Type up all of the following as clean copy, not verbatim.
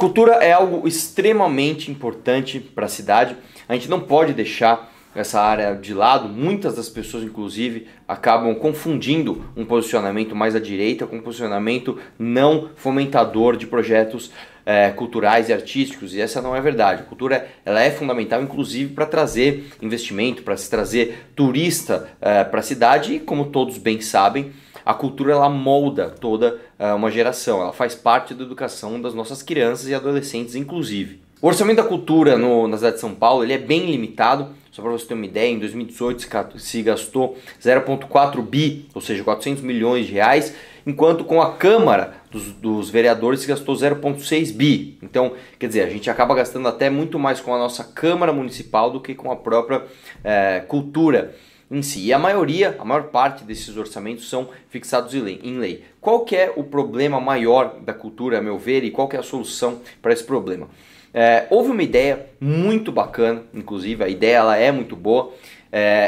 Cultura é algo extremamente importante para a cidade. A gente não pode deixar essa área de lado. Muitas das pessoas, inclusive, acabam confundindo um posicionamento mais à direita com um posicionamento não fomentador de projetos culturais e artísticos, e essa não é verdade. A cultura ela é fundamental, inclusive, para trazer investimento, para se trazer turista para a cidade, e como todos bem sabem, a cultura ela molda toda uma geração, ela faz parte da educação das nossas crianças e adolescentes, inclusive. O orçamento da cultura na cidade de São Paulo ele é bem limitado. Só para você ter uma ideia, em 2018 se gastou 0,4 bi, ou seja, 400 milhões de reais, enquanto com a Câmara dos Vereadores se gastou 0,6 bi. Então, quer dizer, a gente acaba gastando até muito mais com a nossa Câmara Municipal do que com a própria cultura em si. E a maior parte desses orçamentos são fixados em lei. Qual que é o problema maior da cultura, a meu ver, e qual que é a solução para esse problema? Houve uma ideia muito bacana, inclusive, a ideia ela é muito boa.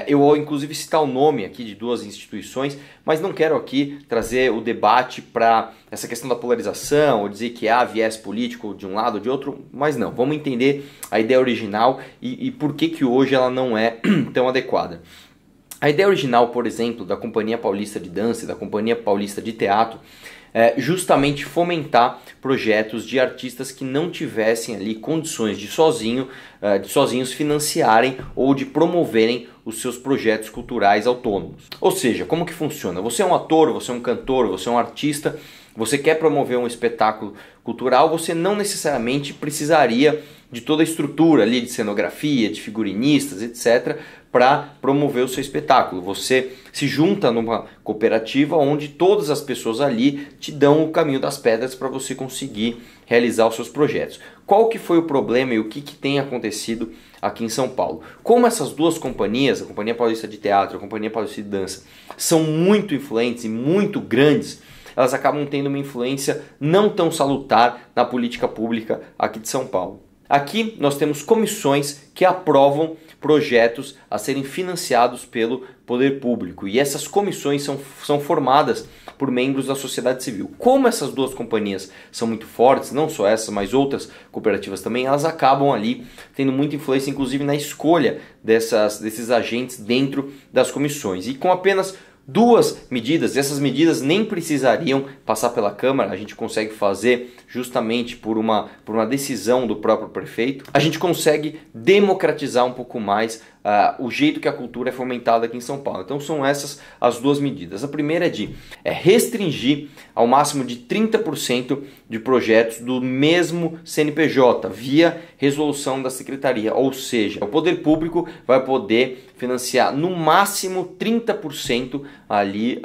Eu vou inclusive citar o nome aqui de duas instituições, mas não quero aqui trazer o debate para essa questão da polarização, ou dizer que há viés político de um lado ou de outro, mas não, vamos entender a ideia original e por que hoje ela não é tão adequada. A ideia original, por exemplo, da Companhia Paulista de Dança e da Companhia Paulista de Teatro é justamente fomentar projetos de artistas que não tivessem ali condições de sozinhos financiarem ou de promoverem os seus projetos culturais autônomos. Ou seja, como que funciona? Você é um ator, você é um cantor, você é um artista, você quer promover um espetáculo cultural, você não necessariamente precisaria de toda a estrutura ali de cenografia, de figurinistas, etc., para promover o seu espetáculo. Você se junta numa cooperativa onde todas as pessoas ali te dão o caminho das pedras para você conseguir realizar os seus projetos. Qual que foi o problema e o que tem acontecido aqui em São Paulo? Como essas duas companhias, a Companhia Paulista de Teatro e a Companhia Paulista de Dança, são muito influentes e muito grandes, elas acabam tendo uma influência não tão salutar na política pública aqui de São Paulo. Aqui nós temos comissões que aprovam projetos a serem financiados pelo poder público, e essas comissões são formadas por membros da sociedade civil. Como essas duas companhias são muito fortes, não só essas, mas outras cooperativas também, elas acabam ali tendo muita influência, inclusive na escolha desses agentes dentro das comissões. E com apenas duas medidas, essas medidas nem precisariam passar pela Câmara, a gente consegue fazer justamente por uma decisão do próprio prefeito, a gente consegue democratizar um pouco mais o jeito que a cultura é fomentada aqui em São Paulo. Então são essas as duas medidas. A primeira é restringir ao máximo de 30% de projetos do mesmo CNPJ via resolução da secretaria, ou seja, o poder público vai poder financiar no máximo 30% ali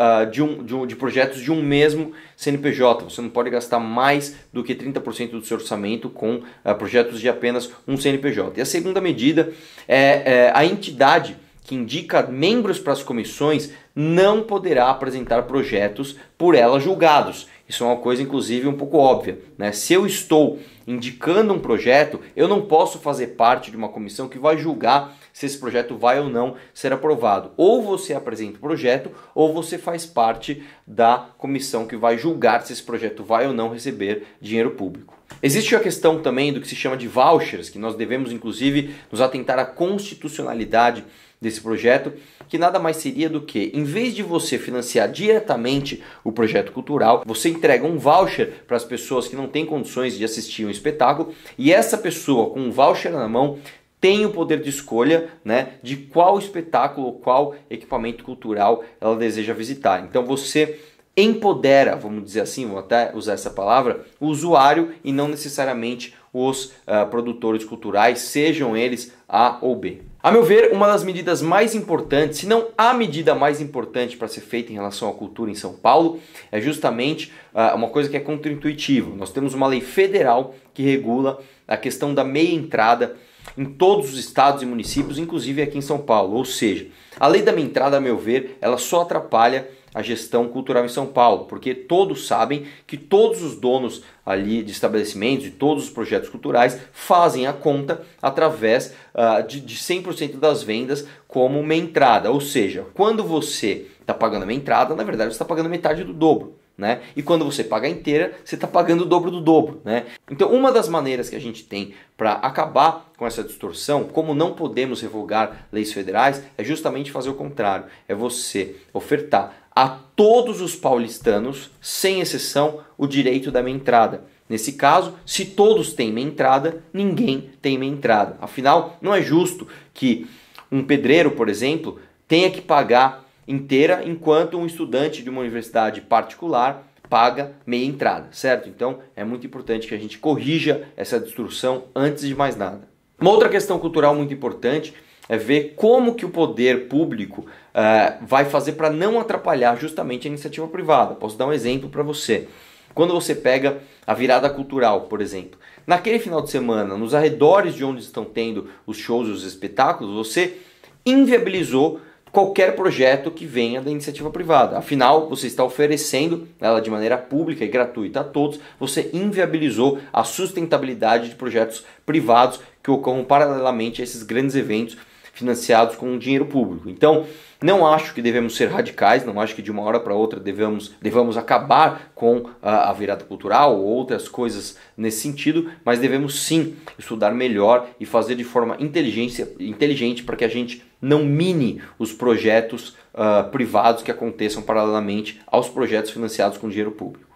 de projetos de um mesmo CNPJ. Você não pode gastar mais do que 30% do seu orçamento com projetos de apenas um CNPJ. E a segunda medida é a entidade que indica membros para as comissões não poderá apresentar projetos por ela julgados. Isso é uma coisa, inclusive, um pouco óbvia, né? Se eu estou indicando um projeto, eu não posso fazer parte de uma comissão que vai julgar se esse projeto vai ou não ser aprovado. Ou você apresenta o projeto, ou você faz parte da comissão que vai julgar se esse projeto vai ou não receber dinheiro público. Existe a questão também do que se chama de vouchers, que nós devemos, inclusive, nos atentar à constitucionalidade desse projeto, que nada mais seria do que, em vez de você financiar diretamente o projeto cultural, você entrega um voucher para as pessoas que não têm condições de assistir um espetáculo, e essa pessoa com um voucher na mão tem o poder de escolha, né, de qual espetáculo ou qual equipamento cultural ela deseja visitar. Então você empodera, vamos dizer assim, vou até usar essa palavra, o usuário e não necessariamente os produtores culturais, sejam eles A ou B. A meu ver, uma das medidas mais importantes, se não a medida mais importante para ser feita em relação à cultura em São Paulo, é justamente uma coisa que é contraintuitiva. Nós temos uma lei federal que regula a questão da meia entrada em todos os estados e municípios, inclusive aqui em São Paulo. Ou seja, a lei da meia entrada, a meu ver, ela só atrapalha a gestão cultural em São Paulo, porque todos sabem que todos os donos ali de estabelecimentos, de todos os projetos culturais, fazem a conta através de 100% das vendas como meia entrada. Ou seja, quando você está pagando a meia entrada, na verdade você está pagando metade do dobro. né? E quando você paga inteira, você está pagando o dobro do dobro, né? Então, uma das maneiras que a gente tem para acabar com essa distorção, como não podemos revogar leis federais, é justamente fazer o contrário. É você ofertar a todos os paulistanos, sem exceção, o direito da meia entrada. Nesse caso, se todos têm meia entrada, ninguém tem meia entrada. Afinal, não é justo que um pedreiro, por exemplo, tenha que pagar inteira, enquanto um estudante de uma universidade particular paga meia entrada, certo? Então é muito importante que a gente corrija essa distorção antes de mais nada. Uma outra questão cultural muito importante é ver como que o poder público vai fazer para não atrapalhar justamente a iniciativa privada. Posso dar um exemplo para você. Quando você pega a virada cultural, por exemplo, naquele final de semana, nos arredores de onde estão tendo os shows e os espetáculos, você inviabilizou qualquer projeto que venha da iniciativa privada. Afinal, você está oferecendo ela de maneira pública e gratuita a todos, você inviabilizou a sustentabilidade de projetos privados que ocorram paralelamente a esses grandes eventos financiados com dinheiro público. Então, não acho que devemos ser radicais, não acho que de uma hora para outra devamos acabar com a virada cultural ou outras coisas nesse sentido, mas devemos sim estudar melhor e fazer de forma inteligente para que a gente não mine os projetos privados que aconteçam paralelamente aos projetos financiados com dinheiro público.